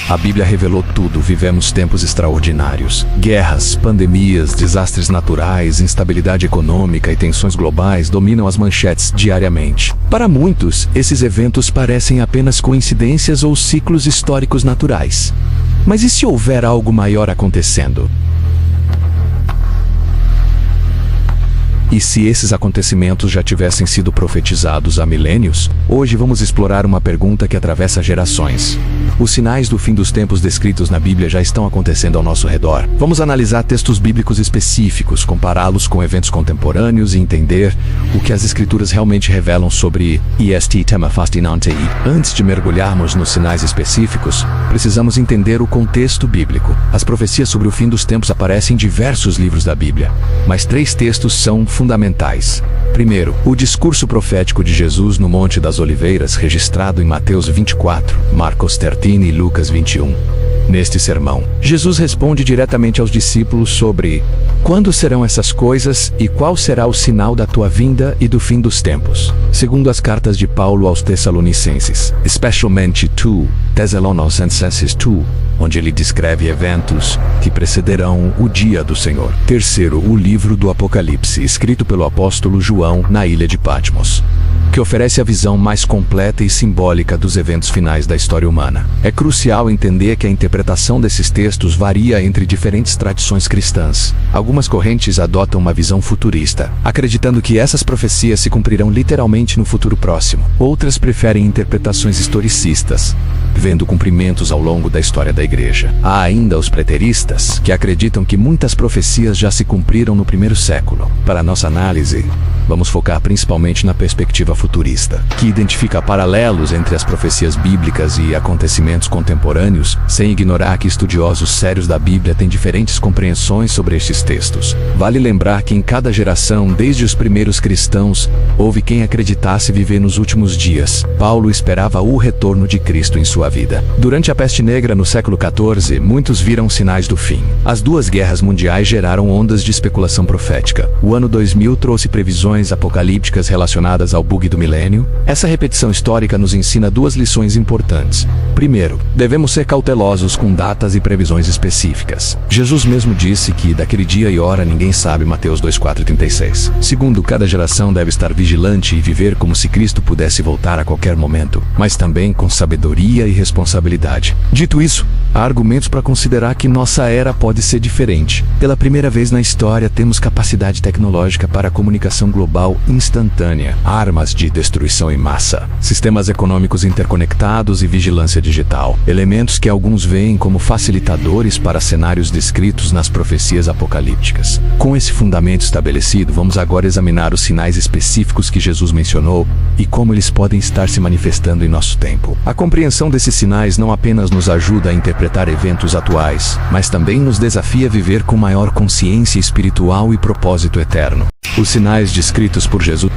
A Bíblia revelou tudo, vivemos tempos extraordinários. Guerras, pandemias, desastres naturais, instabilidade econômica e tensões globais dominam as manchetes diariamente. Para muitos, esses eventos parecem apenas coincidências ou ciclos históricos naturais. Mas e se houver algo maior acontecendo? E se esses acontecimentos já tivessem sido profetizados há milênios? Hoje vamos explorar uma pergunta que atravessa gerações. Os sinais do fim dos tempos descritos na Bíblia já estão acontecendo ao nosso redor. Vamos analisar textos bíblicos específicos, compará-los com eventos contemporâneos e entender o que as Escrituras realmente revelam sobre este tema fascinante. Antes de mergulharmos nos sinais específicos, precisamos entender o contexto bíblico. As profecias sobre o fim dos tempos aparecem em diversos livros da Bíblia, mas 3 textos são fundamentais. Primeiro, o discurso profético de Jesus no Monte das Oliveiras, registrado em Mateus 24, Marcos 13 e Lucas 21. Neste sermão, Jesus responde diretamente aos discípulos sobre quando serão essas coisas e qual será o sinal da tua vinda e do fim dos tempos. Segundo as cartas de Paulo aos Tessalonicenses, especialmente 2 Thessalonicenses 2, onde ele descreve eventos que precederão o dia do Senhor. Terceiro, o livro do Apocalipse, escrito pelo apóstolo João na ilha de Patmos, que oferece a visão mais completa e simbólica dos eventos finais da história humana. É crucial entender que a interpretação desses textos varia entre diferentes tradições cristãs. Algumas correntes adotam uma visão futurista, acreditando que essas profecias se cumprirão literalmente no futuro próximo. Outras preferem interpretações historicistas, vendo cumprimentos ao longo da história da Igreja. Há ainda os preteristas, que acreditam que muitas profecias já se cumpriram no primeiro século. Para nossa análise, vamos focar principalmente na perspectiva futurista, que identifica paralelos entre as profecias bíblicas e acontecimentos contemporâneos, sem ignorar que estudiosos sérios da Bíblia têm diferentes compreensões sobre estes textos. Vale lembrar que em cada geração, desde os primeiros cristãos, houve quem acreditasse viver nos últimos dias. Paulo esperava o retorno de Cristo em sua vida. Durante a peste negra no século XIV, muitos viram sinais do fim. As 2 guerras mundiais geraram ondas de especulação profética. O ano 2000 trouxe previsões apocalípticas relacionadas ao bug do milênio. Essa repetição histórica nos ensina 2 lições importantes. Primeiro, devemos ser cautelosos com datas e previsões específicas. Jesus mesmo disse que daquele dia e hora ninguém sabe, Mateus 24:36. Segundo, cada geração deve estar vigilante e viver como se Cristo pudesse voltar a qualquer momento, mas também com sabedoria e responsabilidade. Dito isso, há argumentos para considerar que nossa era pode ser diferente. Pela primeira vez na história, temos capacidade tecnológica para a comunicação global instantânea, armas de destruição em massa, sistemas econômicos interconectados e vigilância digital, elementos que alguns veem como facilitadores para cenários descritos nas profecias apocalípticas. Com esse fundamento estabelecido, vamos agora examinar os sinais específicos que Jesus mencionou e como eles podem estar se manifestando em nosso tempo. A compreensão desses sinais não apenas nos ajuda a interpretar eventos atuais, mas também nos desafia a viver com maior consciência espiritual e propósito eterno. Os sinais descritos por Jesus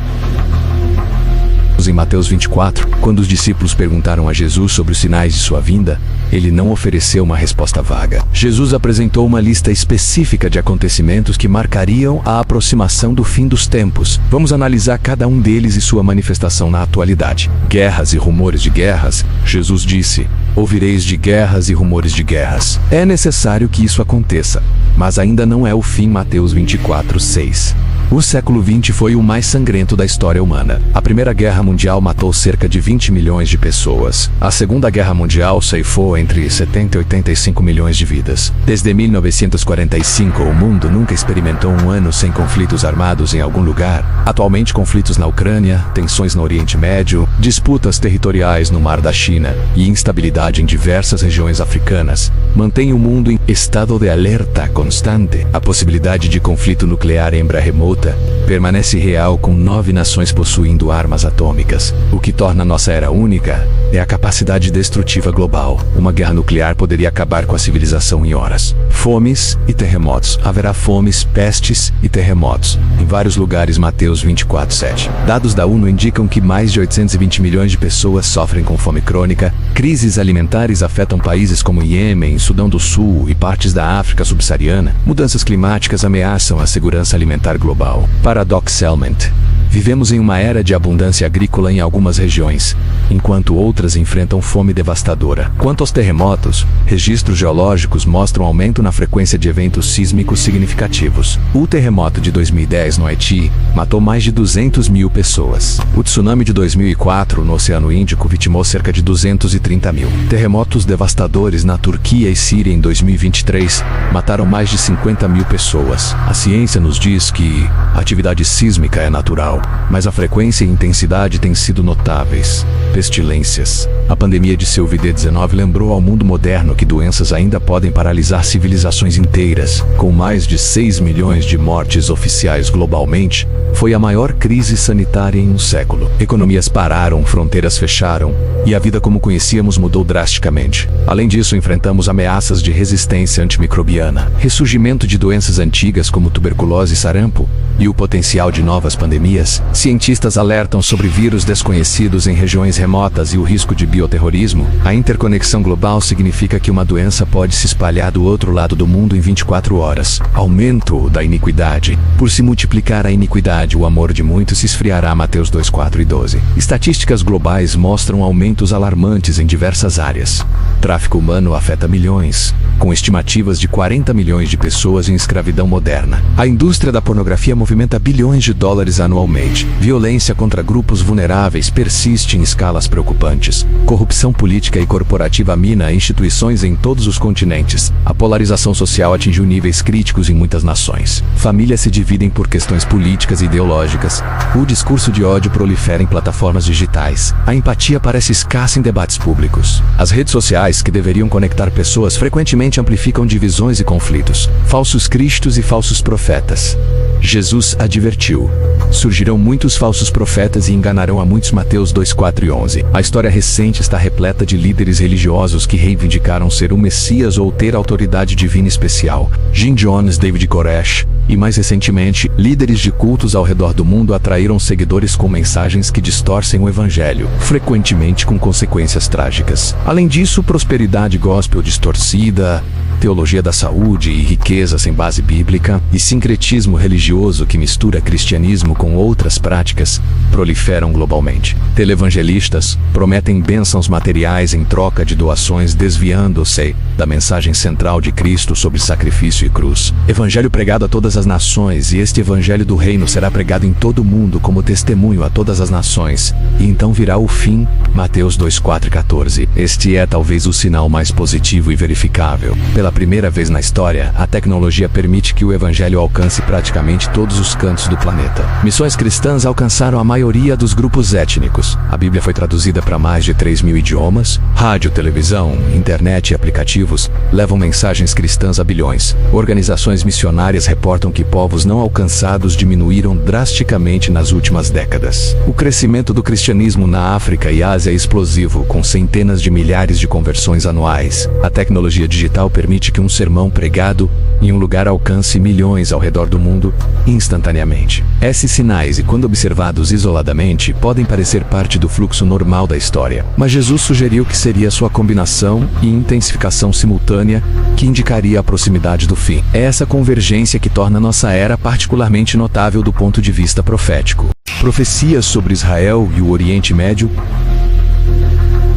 em Mateus 24, quando os discípulos perguntaram a Jesus sobre os sinais de sua vinda, ele não ofereceu uma resposta vaga. Jesus apresentou uma lista específica de acontecimentos que marcariam a aproximação do fim dos tempos. Vamos analisar cada um deles e sua manifestação na atualidade. Guerras e rumores de guerras. Jesus disse: ouvireis de guerras e rumores de guerras. É necessário que isso aconteça, mas ainda não é o fim. Mateus 24:6. O século XX foi o mais sangrento da história humana. A Primeira Guerra Mundial matou cerca de 20 milhões de pessoas. A Segunda Guerra Mundial ceifou entre 70 e 85 milhões de vidas. Desde 1945, o mundo nunca experimentou um ano sem conflitos armados em algum lugar. Atualmente, conflitos na Ucrânia, tensões no Oriente Médio, disputas territoriais no Mar da China e instabilidade em diversas regiões africanas mantêm o mundo em estado de alerta constante. A possibilidade de conflito nuclear em remota permanece real, com 9 nações possuindo armas atômicas. O que torna nossa era única é a capacidade destrutiva global. Uma guerra nuclear poderia acabar com a civilização em horas. Fomes e terremotos. Haverá fomes, pestes e terremotos em vários lugares. Mateus 24:7. Dados da ONU indicam que mais de 820 milhões de pessoas sofrem com fome crônica. Crises alimentares afetam países como Iêmen, Sudão do Sul e partes da África subsaariana. Mudanças climáticas ameaçam a segurança alimentar global. Paradoxalmente, Vivemos em uma era de abundância agrícola em algumas regiões, enquanto outras enfrentam fome devastadora. Quanto aos terremotos, registros geológicos mostram aumento na frequência de eventos sísmicos significativos. O terremoto de 2010 no Haiti matou mais de 200 mil pessoas. O tsunami de 2004 no Oceano Índico vitimou cerca de 230 mil. Terremotos devastadores na Turquia e Síria em 2023 mataram mais de 50 mil pessoas. A ciência nos diz que a atividade sísmica é natural, mas a frequência e intensidade têm sido notáveis. Pestilências. A pandemia de Covid-19 lembrou ao mundo moderno que doenças ainda podem paralisar civilizações inteiras. Com mais de 6 milhões de mortes oficiais globalmente, foi a maior crise sanitária em um século. Economias pararam, fronteiras fecharam, e a vida como conhecíamos mudou drasticamente. Além disso, enfrentamos ameaças de resistência antimicrobiana, ressurgimento de doenças antigas como tuberculose e sarampo, e o potencial de novas pandemias. Cientistas alertam sobre vírus desconhecidos em regiões remotas e o risco de bioterrorismo. A interconexão global significa que uma doença pode se espalhar do outro lado do mundo em 24 horas. Aumento da iniquidade. Por se multiplicar a iniquidade, o amor de muitos se esfriará. Mateus 2:4 e 12. Estatísticas globais mostram aumentos alarmantes em diversas áreas. Tráfico humano afeta milhões, com estimativas de 40 milhões de pessoas em escravidão moderna. A indústria da pornografia movimenta bilhões de dólares anualmente. Violência contra grupos vulneráveis persiste em escalas preocupantes. Corrupção política e corporativa mina instituições em todos os continentes. A polarização social atingiu níveis críticos em muitas nações. Famílias se dividem por questões políticas e ideológicas. O discurso de ódio prolifera em plataformas digitais. A empatia parece escassa em debates públicos. As redes sociais, que deveriam conectar pessoas, frequentemente amplificam divisões e conflitos. Falsos cristos e falsos profetas. Jesus advertiu: surgirão muitos falsos profetas e enganarão a muitos. Mateus 2:4 e 11. A história recente está repleta de líderes religiosos que reivindicaram ser o Messias ou ter autoridade divina especial. Jim Jones, David Koresh e, mais recentemente, líderes de cultos ao redor do mundo atraíram seguidores com mensagens que distorcem o evangelho, frequentemente com consequências trágicas. Além disso, prosperidade gospel distorcida, teologia da saúde e riqueza sem base bíblica, e sincretismo religioso que mistura cristianismo com outras práticas, proliferam globalmente. Televangelistas prometem bênçãos materiais em troca de doações, desviando-se da mensagem central de Cristo sobre sacrifício e cruz. Evangelho pregado a todas as nações, e este evangelho do reino será pregado em todo o mundo como testemunho a todas as nações, e então virá o fim. Mateus 2:4 e 14. Este é talvez o sinal mais positivo e verificável. Pela primeira vez na história, a tecnologia permite que o evangelho alcance praticamente todos os cantos do planeta. Missões cristãs alcançaram a maioria dos grupos étnicos. A Bíblia foi traduzida para mais de 3.000 idiomas. Rádio, televisão, internet e aplicativos levam mensagens cristãs a bilhões. Organizações missionárias reportam que povos não alcançados diminuíram drasticamente nas últimas décadas. O crescimento do cristianismo na África e Ásia é explosivo, com centenas de milhares de conversões anuais. A tecnologia digital permite que um sermão pregado em um lugar alcance milhões ao redor do mundo instantaneamente. Esses sinais, e quando observados isoladamente, podem parecer parte do fluxo normal da história, mas Jesus sugeriu que seria sua combinação e intensificação simultânea que indicaria a proximidade do fim. É essa convergência que torna nossa era particularmente notável do ponto de vista profético. Profecias sobre Israel e o Oriente Médio.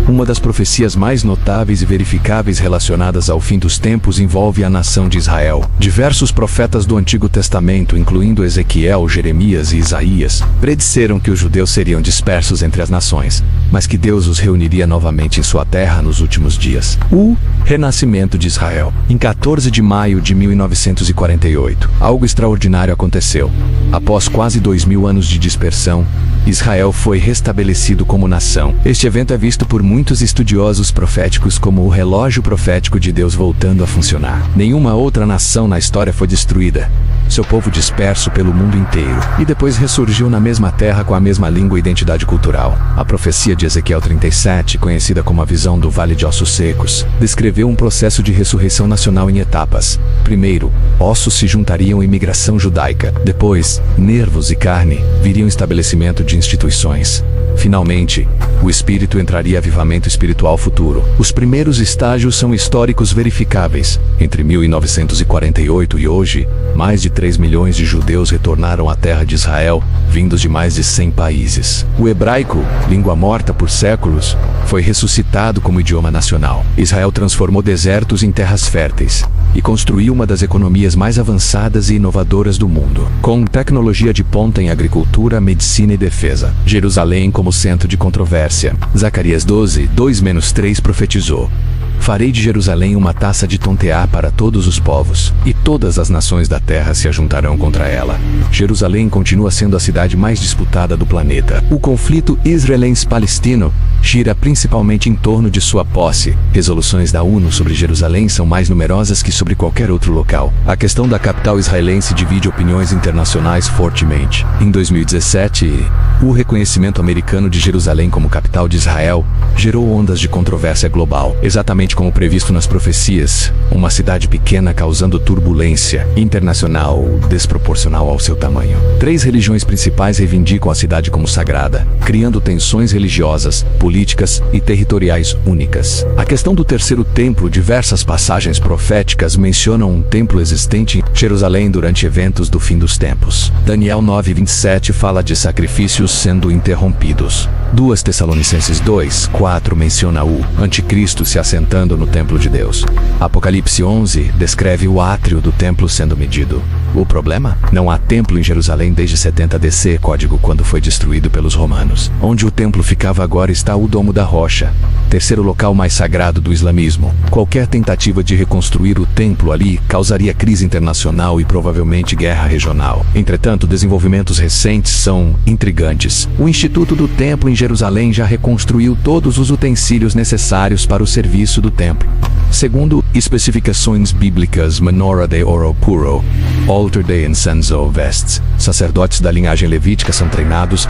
Uma das profecias mais notáveis e verificáveis relacionadas ao fim dos tempos envolve a nação de Israel. Diversos profetas do Antigo Testamento, incluindo Ezequiel, Jeremias e Isaías, predisseram que os judeus seriam dispersos entre as nações, mas que Deus os reuniria novamente em sua terra nos últimos dias. O renascimento de Israel. Em 14 de maio de 1948, algo extraordinário aconteceu. Após quase 2.000 anos de dispersão, Israel foi restabelecido como nação. Este evento é visto por muitos estudiosos proféticos como o relógio profético de Deus voltando a funcionar. Nenhuma outra nação na história foi destruída. Seu povo disperso pelo mundo inteiro, e depois ressurgiu na mesma terra com a mesma língua e identidade cultural. A profecia de Ezequiel 37, conhecida como a visão do Vale de Ossos Secos, descreveu um processo de ressurreição nacional em etapas. Primeiro, ossos se juntariam em migração judaica. Depois, nervos e carne viriam estabelecimento de instituições. Finalmente, o espírito entraria avivamento espiritual futuro. Os primeiros estágios são históricos verificáveis. Entre 1948 e hoje, mais de 3 milhões de judeus retornaram à terra de Israel, vindos de mais de 100 países. O hebraico, língua morta por séculos, foi ressuscitado como idioma nacional. Israel transformou desertos em terras férteis e construiu uma das economias mais avançadas e inovadoras do mundo, com tecnologia de ponta em agricultura, medicina e defesa. Jerusalém como centro de controvérsia. Zacarias 12, 2-3 profetizou: farei de Jerusalém uma taça de tontear para todos os povos, e todas as nações da terra se ajuntarão contra ela. Jerusalém continua sendo a cidade mais disputada do planeta. O conflito israelense-palestino gira principalmente em torno de sua posse. Resoluções da ONU sobre Jerusalém são mais numerosas que sobre qualquer outro local. A questão da capital israelense divide opiniões internacionais fortemente. Em 2017, o reconhecimento americano de Jerusalém como capital de Israel gerou ondas de controvérsia global, exatamente como previsto nas profecias. Uma cidade pequena causando turbulência internacional desproporcional ao seu tamanho. 3 religiões principais reivindicam a cidade como sagrada, criando tensões religiosas, políticas e territoriais únicas. A questão do terceiro templo, diversas passagens proféticas mencionam um templo existente em Jerusalém durante eventos do fim dos tempos. Daniel 9:27 fala de sacrifícios sendo interrompidos. 2 Tessalonicenses 2:4 menciona o anticristo se assentando no templo de Deus. Apocalipse 11 descreve o átrio do templo sendo medido. O problema? Não há templo em Jerusalém desde 70 DC, código quando foi destruído pelos romanos. Onde o templo ficava agora está o Domo da Rocha, terceiro local mais sagrado do islamismo. Qualquer tentativa de reconstruir o templo ali causaria crise internacional e provavelmente guerra regional. Entretanto, desenvolvimentos recentes são intrigantes. O Instituto do Templo em Jerusalém já reconstruiu todos os utensílios necessários para o serviço do templo. Segundo especificações bíblicas, Menorah de Ouro Puro, Altar de Incenso Vests, sacerdotes da linhagem levítica são treinados.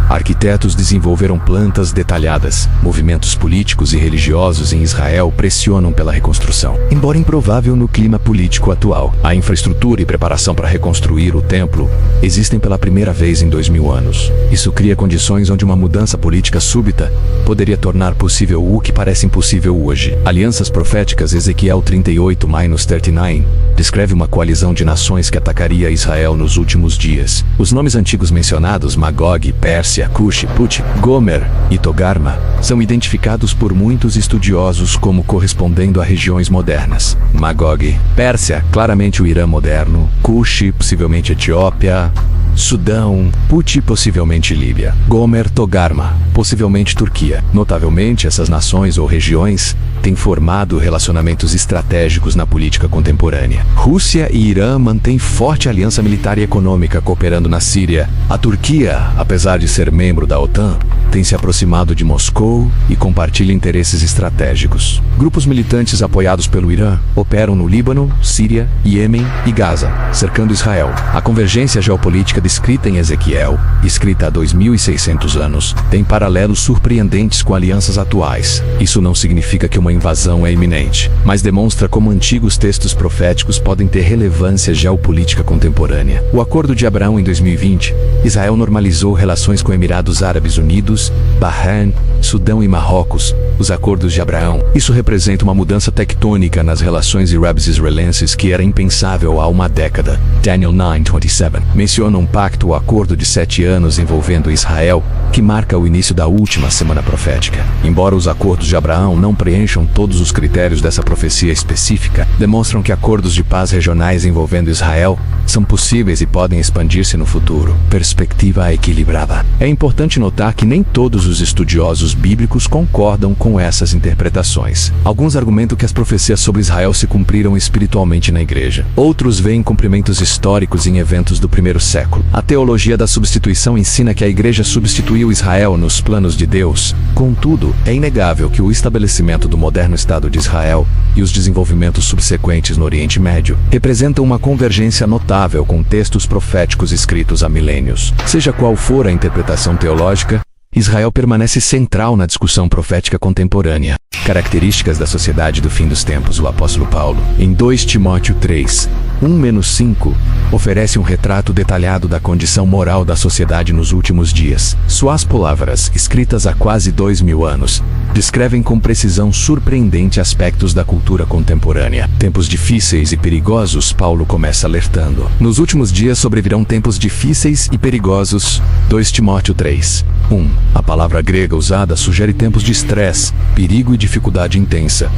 Arquitetos desenvolveram plantas detalhadas. Movimentos políticos e religiosos em Israel pressionam pela reconstrução. Embora improvável no clima político atual, a infraestrutura e preparação para reconstruir o templo existem pela primeira vez em 2000 anos. Isso cria condições onde uma mudança política súbita poderia tornar possível o que parece impossível hoje. Alianças proféticas. Ezequiel 38-39 descreve uma coalizão de nações que atacaria Israel nos últimos dias. Os nomes antigos mencionados, Magog, Pérsia, Cush, Put, Gomer e Togarma, são identificados por muitos estudiosos como correspondendo a regiões modernas. Magog, Pérsia, claramente o Irã moderno; Cush, possivelmente Etiópia, Sudão; Put, possivelmente Líbia; Gomer, Togarma, possivelmente Turquia. Notavelmente, essas nações ou regiões têm formado relacionamentos estratégicos na política contemporânea. Rússia e Irã mantêm forte aliança militar e econômica cooperando na Síria. A Turquia, apesar de ser membro da OTAN, tem se aproximado de Moscou e compartilha interesses estratégicos. Grupos militantes apoiados pelo Irã operam no Líbano, Síria, Iêmen e Gaza, cercando Israel. A convergência geopolítica descrita em Ezequiel, escrita há 2600 anos, tem paralelos surpreendentes com alianças atuais. Isso não significa que uma invasão é iminente, mas demonstra como antigos textos proféticos podem ter relevância geopolítica contemporânea. O Acordo de Abraão em 2020, Israel normalizou relações com Emirados Árabes Unidos, Bahrein, Sudão e Marrocos. Os Acordos de Abraão. Isso representa uma mudança tectônica nas relações árabes-israelenses que era impensável há uma década. Daniel 9:27 menciona um pacto ou acordo de 7 anos envolvendo Israel, que marca o início da última semana profética. Embora os Acordos de Abraão não preencham todos os critérios dessa profecia específica, demonstram que acordos de paz regionais envolvendo Israel são possíveis e podem expandir-se no futuro. Perspectiva equilibrada. É importante notar que nem todos os estudiosos bíblicos concordam com essas interpretações. Alguns argumentam que as profecias sobre Israel se cumpriram espiritualmente na igreja. Outros veem cumprimentos históricos em eventos do primeiro século. A teologia da substituição ensina que a igreja substituiu Israel nos planos de Deus. Contudo, é inegável que o estabelecimento do moderno Estado de Israel e os desenvolvimentos subsequentes no Oriente Médio representam uma convergência notável com textos proféticos escritos há milênios. Seja qual for a interpretação teológica, Israel permanece central na discussão profética contemporânea. Características da sociedade do fim dos tempos. O apóstolo Paulo, em 2 Timóteo 3, 1-5 oferece um retrato detalhado da condição moral da sociedade nos últimos dias. Suas palavras, escritas há quase 2000 anos, descrevem com precisão surpreendente aspectos da cultura contemporânea. Tempos difíceis e perigosos, Paulo começa alertando. Nos últimos dias sobrevirão tempos difíceis e perigosos. 2 Timóteo 3. 1. A palavra grega usada sugere tempos de estresse, perigo e dificuldade intensa.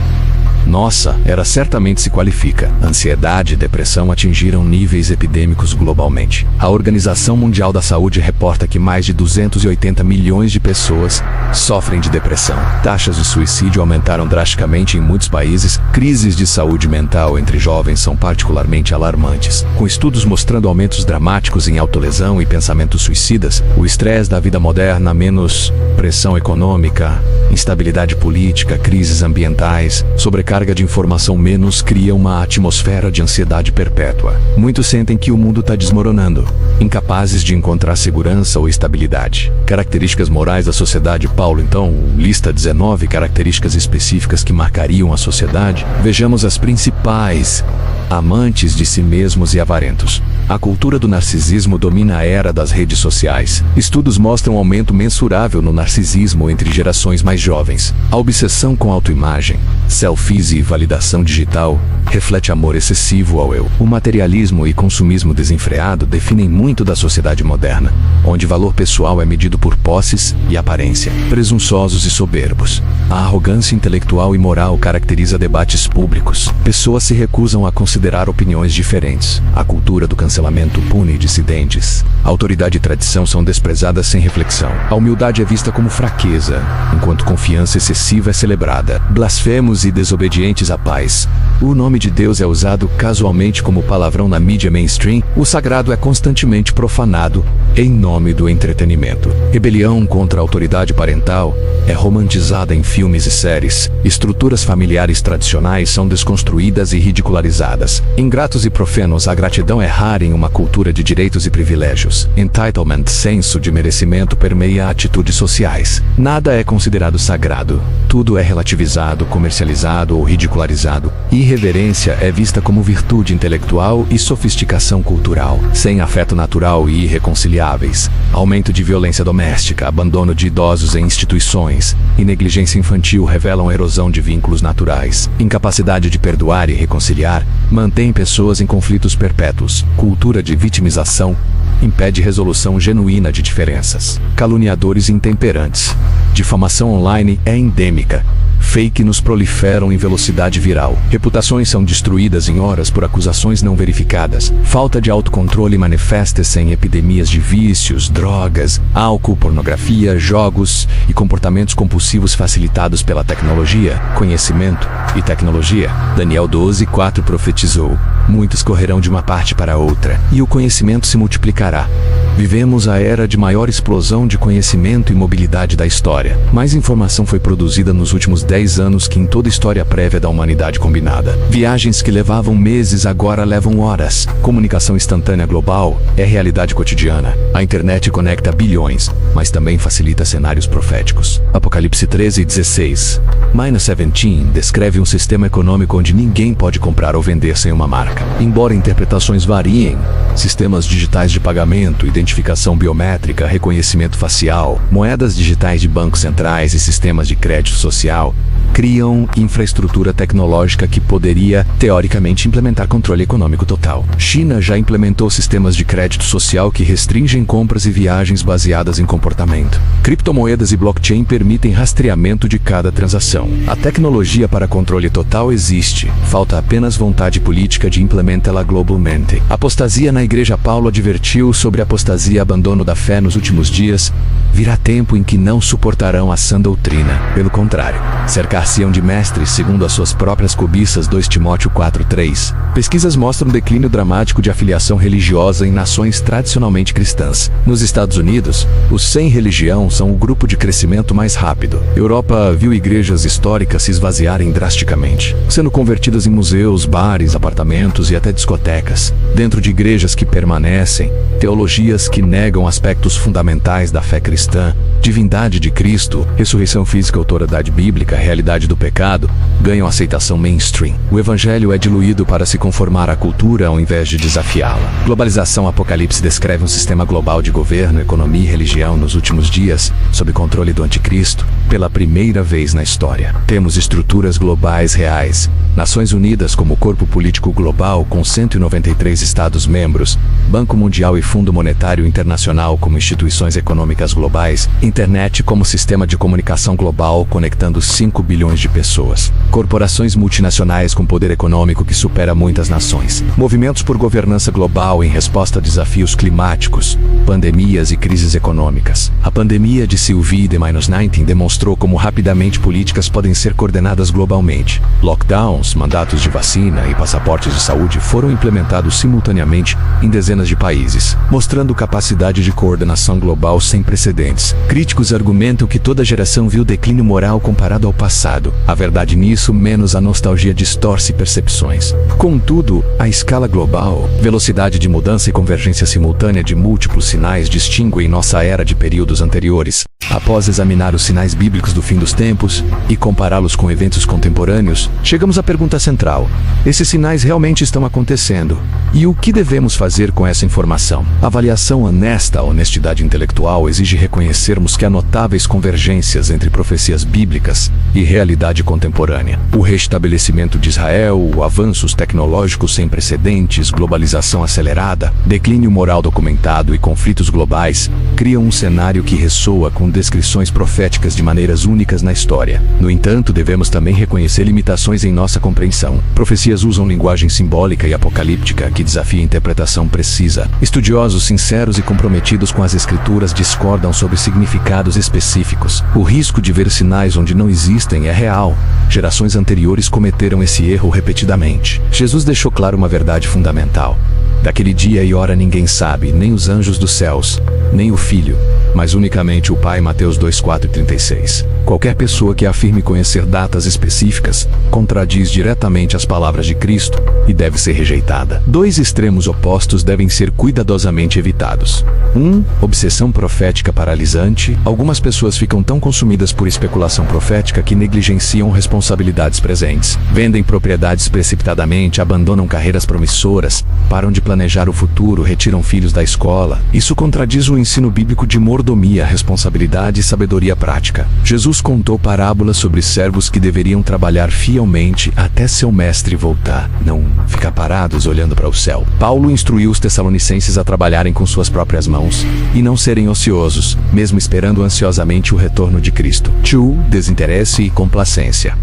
Nossa, era certamente se qualifica. Ansiedade e depressão atingiram níveis epidêmicos globalmente. A Organização Mundial da Saúde reporta que mais de 280 milhões de pessoas sofrem de depressão. Taxas de suicídio aumentaram drasticamente em muitos países. Crises de saúde mental entre jovens são particularmente alarmantes, com estudos mostrando aumentos dramáticos em autolesão e pensamentos suicidas. O estresse da vida moderna, menos pressão econômica, instabilidade política, crises ambientais, sobrecarga de informação menos cria uma atmosfera de ansiedade perpétua. Muitos sentem que o mundo está desmoronando, incapazes de encontrar segurança ou estabilidade. Características morais da sociedade. Paulo, então, lista 19 características específicas que marcariam a sociedade. Vejamos as principais. Amantes de si mesmos e avarentos. A cultura do narcisismo domina a era das redes sociais. Estudos mostram um aumento mensurável no narcisismo entre gerações mais jovens. A obsessão com autoimagem, selfies e validação digital reflete amor excessivo ao eu. O materialismo e consumismo desenfreado definem muito da sociedade moderna, onde valor pessoal é medido por posses e aparência. Presunçosos e soberbos. A arrogância intelectual e moral caracteriza debates públicos. Pessoas se recusam a considerar opiniões diferentes. A cultura do cancelamento pune dissidentes. Autoridade e tradição são desprezadas sem reflexão. A humildade é vista como fraqueza, enquanto confiança excessiva é celebrada. Blasfemos e desobedientes à paz. O nome de Deus é usado casualmente como palavrão na mídia mainstream. O sagrado é constantemente profanado em nome do entretenimento. Rebelião contra a autoridade parental é romantizada em filmes e séries. Estruturas familiares tradicionais são desconstruídas e ridicularizadas. Ingratos e profanos, a gratidão é rara em uma cultura de direitos e privilégios. Entitlement, senso de merecimento permeia atitudes sociais. Nada é considerado sagrado. Tudo é relativizado, comercializado ou ridicularizado. Irreverência é vista como virtude intelectual e sofisticação cultural. Sem afeto natural e irreconciliáveis. Aumento de violência doméstica, abandono de idosos em instituições e negligência infantil revelam erosão de vínculos naturais. Incapacidade de perdoar e reconciliar mantém pessoas em conflitos perpétuos. Cultura de vitimização impede resolução genuína de diferenças. Caluniadores intemperantes. Difamação online é endêmica. Fake news proliferam em velocidade viral. Reputações são destruídas em horas por acusações não verificadas. Falta de autocontrole manifesta-se em epidemias de vícios, drogas, álcool, pornografia, jogos e comportamentos compulsivos facilitados pela tecnologia, conhecimento e tecnologia. Daniel 12:4 profetizou: muitos correrão de uma parte para outra, e o conhecimento se multiplicará. Vivemos a era de maior explosão de conhecimento e mobilidade da história. Mais informação foi produzida nos últimos 10 anos que em toda a história prévia da humanidade combinada. Viagens que levavam meses agora levam horas. Comunicação instantânea global é realidade cotidiana. A internet conecta bilhões, mas também facilita cenários proféticos. Apocalipse 13:16. -17 descreve um sistema econômico onde ninguém pode comprar ou vender sem uma marca. Embora interpretações variem, sistemas digitais de pagamento, identificação biométrica, reconhecimento facial, moedas digitais de bancos centrais e sistemas de crédito social criam infraestrutura tecnológica que poderia, teoricamente, implementar controle econômico total. China já implementou sistemas de crédito social que restringem compras e viagens baseadas em comportamento. Criptomoedas e blockchain permitem rastreamento de cada transação. A tecnologia para controle total existe, falta apenas vontade política de implementá-la globalmente. Apostasia na Igreja. Paulo advertiu sobre apostasia e abandono da fé nos últimos dias. Virá tempo em que não suportarão a sã doutrina. Pelo contrário, cercar-se-ão de mestres segundo as suas próprias cobiças. 2 Timóteo 4:3. Pesquisas mostram um declínio dramático de afiliação religiosa em nações tradicionalmente cristãs. Nos Estados Unidos, os sem religião são o grupo de crescimento mais rápido. Europa viu igrejas históricas se esvaziarem drasticamente, sendo convertidas em museus, bares, apartamentos e até discotecas. Dentro de igrejas que permanecem, teologias que negam aspectos fundamentais da fé cristã, divindade de Cristo, ressurreição física, autoridade bíblica, realidade do pecado, ganham aceitação mainstream. O evangelho é diluído para se conformar à cultura ao invés de desafiá-la. Globalização. Apocalipse descreve um sistema global de governo, economia e religião nos últimos dias, sob controle do anticristo, pela primeira vez na história. Temos estruturas globais reais, Nações Unidas como corpo político global com 193 Estados-membros, Banco Mundial e Fundo Monetário Internacional como instituições econômicas globais, internet como sistema de comunicação global conectando 5 bilhões de pessoas, corporações multinacionais com poder econômico que supera muitas nações, movimentos por governança global em resposta a desafios climáticos, pandemias e crises econômicas. A pandemia de Covid-19 demonstrou como rapidamente políticas podem ser coordenadas globalmente. Lockdowns, mandatos de vacina e passaportes de saúde foram implementados simultaneamente em dezenas de países, mostrando capacidade de coordenação global sem precedentes. Críticos argumentam que toda geração viu declínio moral comparado ao passado. A verdade nisso, menos a nostalgia distorce percepções. Contudo, a escala global, velocidade de mudança e convergência simultânea de múltiplos sinais distinguem nossa era de períodos anteriores. Após examinar os sinais bíblicos do fim dos tempos e compará-los com eventos contemporâneos, chegamos à pergunta central: esses sinais realmente estão acontecendo? E o que devemos fazer com essa informação? A avaliação honesta, a honestidade intelectual exige reconhecermos que há notáveis convergências entre profecias bíblicas e realidade contemporânea. O restabelecimento de Israel, avanços tecnológicos sem precedentes, globalização acelerada, declínio moral documentado e conflitos globais criam um cenário que ressoa com descrições proféticas de maneiras únicas na história. No entanto, devemos também reconhecer limitações em nossa compreensão. Profecias usam linguagem simbólica e apocalíptica que desafia a interpretação precisa. Estudiosos sinceros e comprometidos com as escrituras discordam sobre significados específicos. O risco de ver sinais onde não existem é real. Gerações anteriores cometeram esse erro repetidamente. Jesus deixou claro uma verdade fundamental. Daquele dia e hora ninguém sabe, nem os anjos dos céus, nem o Filho, mas unicamente o Pai. Mateus 2:4-36. Qualquer pessoa que afirme conhecer datas específicas contradiz diretamente as palavras de Cristo e deve ser rejeitada. Dois extremos opostos devem ser cuidadosamente evitados. 1. Obsessão profética paralisante. Algumas pessoas ficam tão consumidas por especulação profética que negligenciam responsabilidades presentes, vendem propriedades precipitadamente, abandonam carreiras promissoras, param de planejar o futuro, retiram filhos da escola. Isso contradiz o ensino bíblico de mordomia, responsabilidade e sabedoria prática. Jesus contou parábolas sobre servos que deveriam trabalhar fielmente até seu mestre voltar, não ficar parados olhando para o céu. Paulo instruiu os tessalonicenses a trabalharem com suas próprias mãos e não serem ociosos, mesmo esperando ansiosamente o retorno de Cristo. 2. Desinteresse e complacência.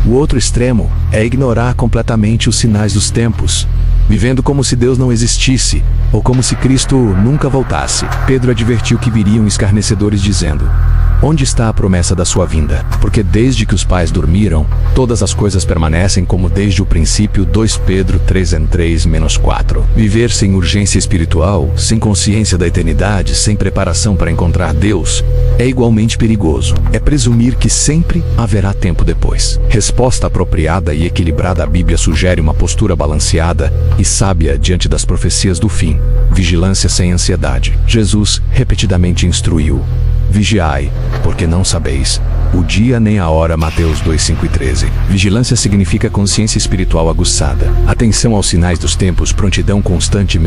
O outro extremo é ignorar completamente os sinais dos tempos, vivendo como se Deus não existisse, ou como se Cristo nunca voltasse. Pedro advertiu que viriam escarnecedores dizendo: onde está a promessa da sua vinda? Porque desde que os pais dormiram, todas as coisas permanecem como desde o princípio. 2 Pedro 3:3-4. Viver sem urgência espiritual, sem consciência da eternidade, sem preparação para encontrar Deus, é igualmente perigoso. É presumir que sempre haverá tempo depois. Resposta apropriada e equilibrada. A Bíblia sugere uma postura balanceada e sábia diante das profecias do fim. Vigilância sem ansiedade. Jesus repetidamente instruiu: vigiai, porque não sabeis o dia nem a hora. Mateus 2:5-13. Vigilância significa consciência espiritual aguçada, atenção aos sinais dos tempos, prontidão constante,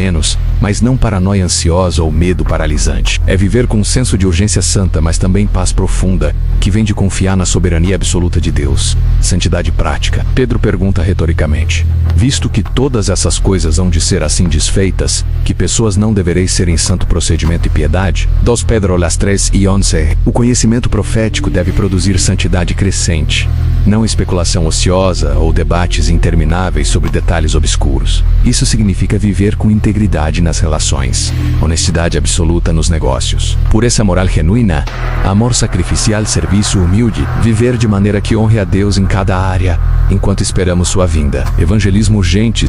mas não paranoia ansiosa ou medo paralisante. É viver com um senso de urgência santa, mas também paz profunda, que vem de confiar na soberania absoluta de Deus. Santidade prática. Pedro pergunta retoricamente: visto que todas essas coisas hão de ser assim desfeitas, que pessoas não devereis ser em santo procedimento e piedade? 2 Pedro 3:11. O conhecimento profético deve produzir santidade crescente, não especulação ociosa ou debates intermináveis sobre detalhes obscuros. Isso significa viver com integridade nas relações, honestidade absoluta nos negócios, pureza moral genuína, amor sacrificial, serviço humilde, viver de maneira que honre a Deus em cada área, enquanto esperamos sua vinda. Evangelismo urgente.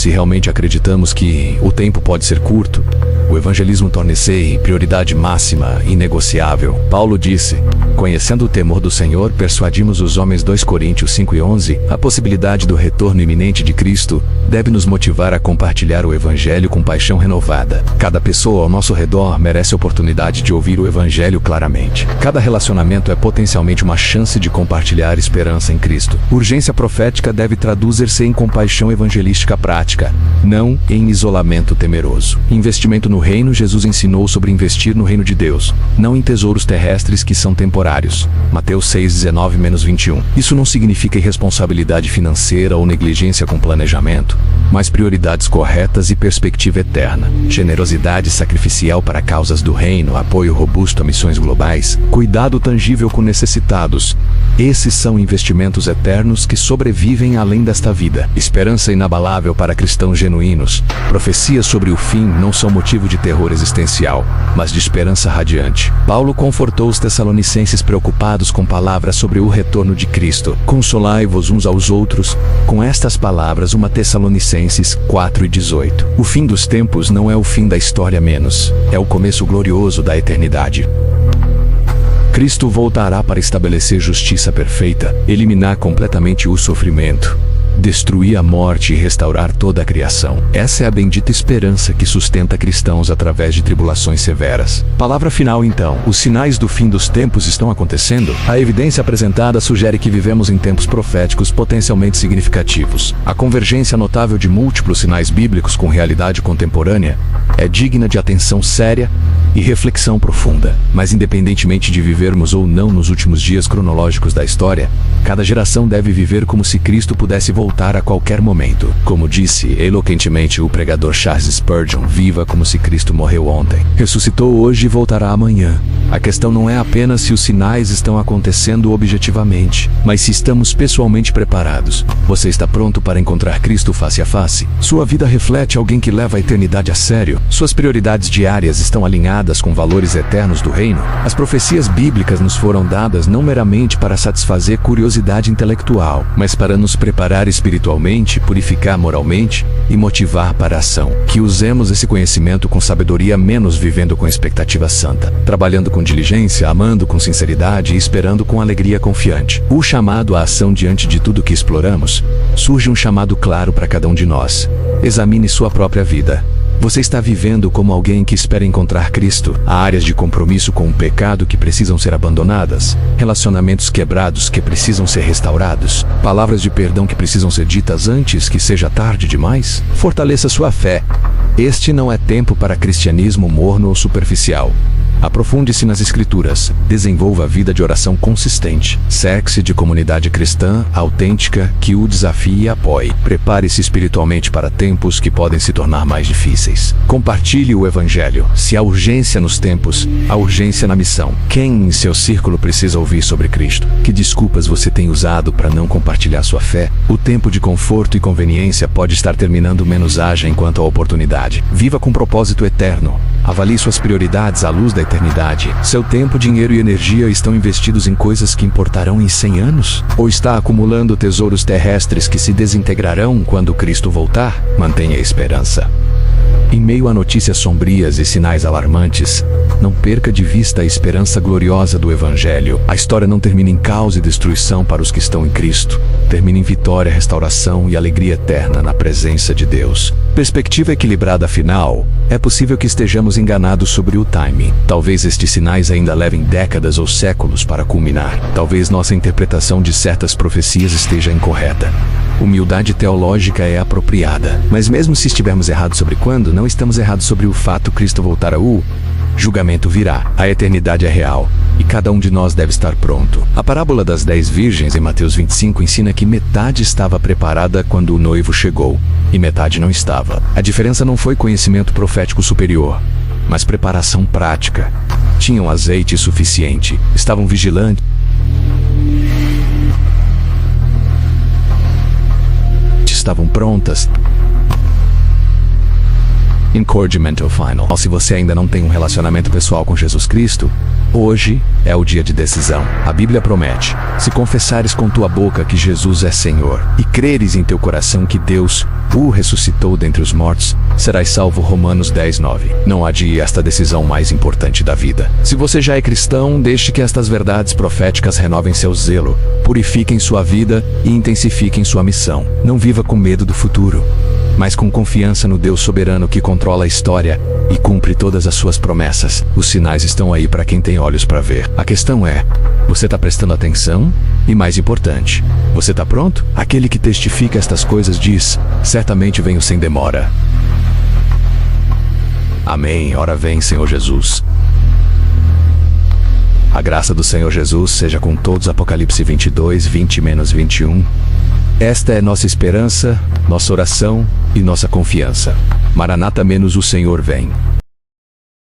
se realmente acreditamos que o tempo pode ser curto, o evangelismo torna-se prioridade máxima, inegociável. Paulo disse: conhecendo o temor do Senhor, persuadimos os homens. 2 Coríntios 5:11. A possibilidade do retorno iminente de Cristo deve nos motivar a compartilhar o evangelho com paixão renovada. Cada pessoa ao nosso redor merece a oportunidade de ouvir o evangelho claramente. Cada relacionamento é potencialmente uma chance de compartilhar esperança em Cristo. Urgência profética deve traduzir-se em compaixão evangelística prática, não em isolamento temeroso. Investimento no reino. Jesus ensinou sobre investir no reino de Deus, não em tesouros terrestres que são temporários. Mateus 6:19-21. Isso não significa irresponsabilidade financeira ou negligência com planejamento, mas prioridades corretas e perspectiva eterna. Generosidade sacrificial para causas do reino, apoio robusto a missões globais, cuidado tangível com necessitados. Esses são investimentos eternos que sobrevivem além desta vida. Esperança inabalável para cristãos genuínos. Profecias sobre o fim não são motivo de terror existencial, mas de esperança radiante. Paulo confortou os tessalonicenses preocupados com palavras sobre o retorno de Cristo. Consolai-vos uns aos outros com estas palavras. 1 Tessalonicenses 4:18. O fim dos tempos não é o fim da história menos, é o começo glorioso da eternidade. Cristo voltará para estabelecer justiça perfeita, eliminar completamente o sofrimento, destruir a morte e restaurar toda a criação. Essa é a bendita esperança que sustenta cristãos através de tribulações severas. Palavra final então. Os sinais do fim dos tempos estão acontecendo? A evidência apresentada sugere que vivemos em tempos proféticos potencialmente significativos. A convergência notável de múltiplos sinais bíblicos com realidade contemporânea é digna de atenção séria e reflexão profunda. Mas independentemente de vivermos ou não nos últimos dias cronológicos da história, cada geração deve viver como se Cristo pudesse voltar a qualquer momento. Como disse eloquentemente o pregador Charles Spurgeon: viva como se Cristo morreu ontem, ressuscitou hoje e voltará amanhã. A questão não é apenas se os sinais estão acontecendo objetivamente, mas se estamos pessoalmente preparados. Você está pronto para encontrar Cristo face a face? Sua vida reflete alguém que leva a eternidade a sério? Suas prioridades diárias estão alinhadas com valores eternos do reino? As profecias bíblicas nos foram dadas não meramente para satisfazer curiosidade intelectual, mas para nos preparar espiritualmente, purificar moralmente e motivar para a ação. Que usemos esse conhecimento com sabedoria, menos vivendo com expectativa santa, trabalhando com diligência, amando com sinceridade e esperando com alegria confiante. O chamado à ação diante de tudo que exploramos. Surge um chamado claro para cada um de nós. Examine sua própria vida. Você está vivendo como alguém que espera encontrar Cristo? Há áreas de compromisso com o pecado que precisam ser abandonadas, relacionamentos quebrados que precisam ser restaurados, palavras de perdão que precisam ser ditas antes que seja tarde demais? Fortaleça sua fé. Este não é tempo para cristianismo morno ou superficial. Aprofunde-se nas Escrituras, desenvolva a vida de oração consistente, cerque-se de comunidade cristã autêntica que o desafie e apoie. Prepare-se espiritualmente para tempos que podem se tornar mais difíceis. Compartilhe o Evangelho. Se há urgência nos tempos, há urgência na missão. Quem em seu círculo precisa ouvir sobre Cristo? Que desculpas você tem usado para não compartilhar sua fé? O tempo de conforto e conveniência pode estar terminando, menos haja enquanto a oportunidade. Viva com propósito eterno. Avalie suas prioridades à luz da eternidade. Seu tempo, dinheiro e energia estão investidos em coisas que importarão em 100 anos? Ou está acumulando tesouros terrestres que se desintegrarão quando Cristo voltar? Mantenha a esperança. Em meio a notícias sombrias e sinais alarmantes, não perca de vista a esperança gloriosa do Evangelho. A história não termina em caos e destruição para os que estão em Cristo. Termina em vitória, restauração e alegria eterna na presença de Deus. Perspectiva equilibrada final. É possível que estejamos enganados sobre o timing. Talvez estes sinais ainda levem décadas ou séculos para culminar. Talvez nossa interpretação de certas profecias esteja incorreta. Humildade teológica é apropriada. Mas mesmo se estivermos errados sobre quando, não estamos errados sobre o fato Cristo voltará. O julgamento virá. A eternidade é real. E cada um de nós deve estar pronto. A parábola das 10 virgens em Mateus 25 ensina que metade estava preparada quando o noivo chegou, e metade não estava. A diferença não foi conhecimento profético superior, mas preparação prática. Tinham azeite suficiente, estavam vigilantes, estavam prontas. Encorajamento final. Se você ainda não tem um relacionamento pessoal com Jesus Cristo, Hoje é o dia de decisão. A Bíblia promete: se confessares com tua boca que Jesus é Senhor e creres em teu coração que Deus o ressuscitou dentre os mortos, serás salvo. Romanos 10:9. Não adie esta decisão mais importante da vida. Se você já é cristão, deixe que estas verdades proféticas renovem seu zelo, purifiquem sua vida e intensifiquem sua missão. Não viva com medo do futuro, mas com confiança no Deus soberano que controla a história e cumpre todas as suas promessas. Os sinais estão aí para quem tem olhos para ver. A questão é: você está prestando atenção? E mais importante, você está pronto? Aquele que testifica estas coisas diz: certamente venho sem demora. Amém. Ora vem, Senhor Jesus. A graça do Senhor Jesus seja com todos. Apocalipse 22, 20-21. Esta é nossa esperança, nossa oração e nossa confiança. Maranata, o Senhor vem.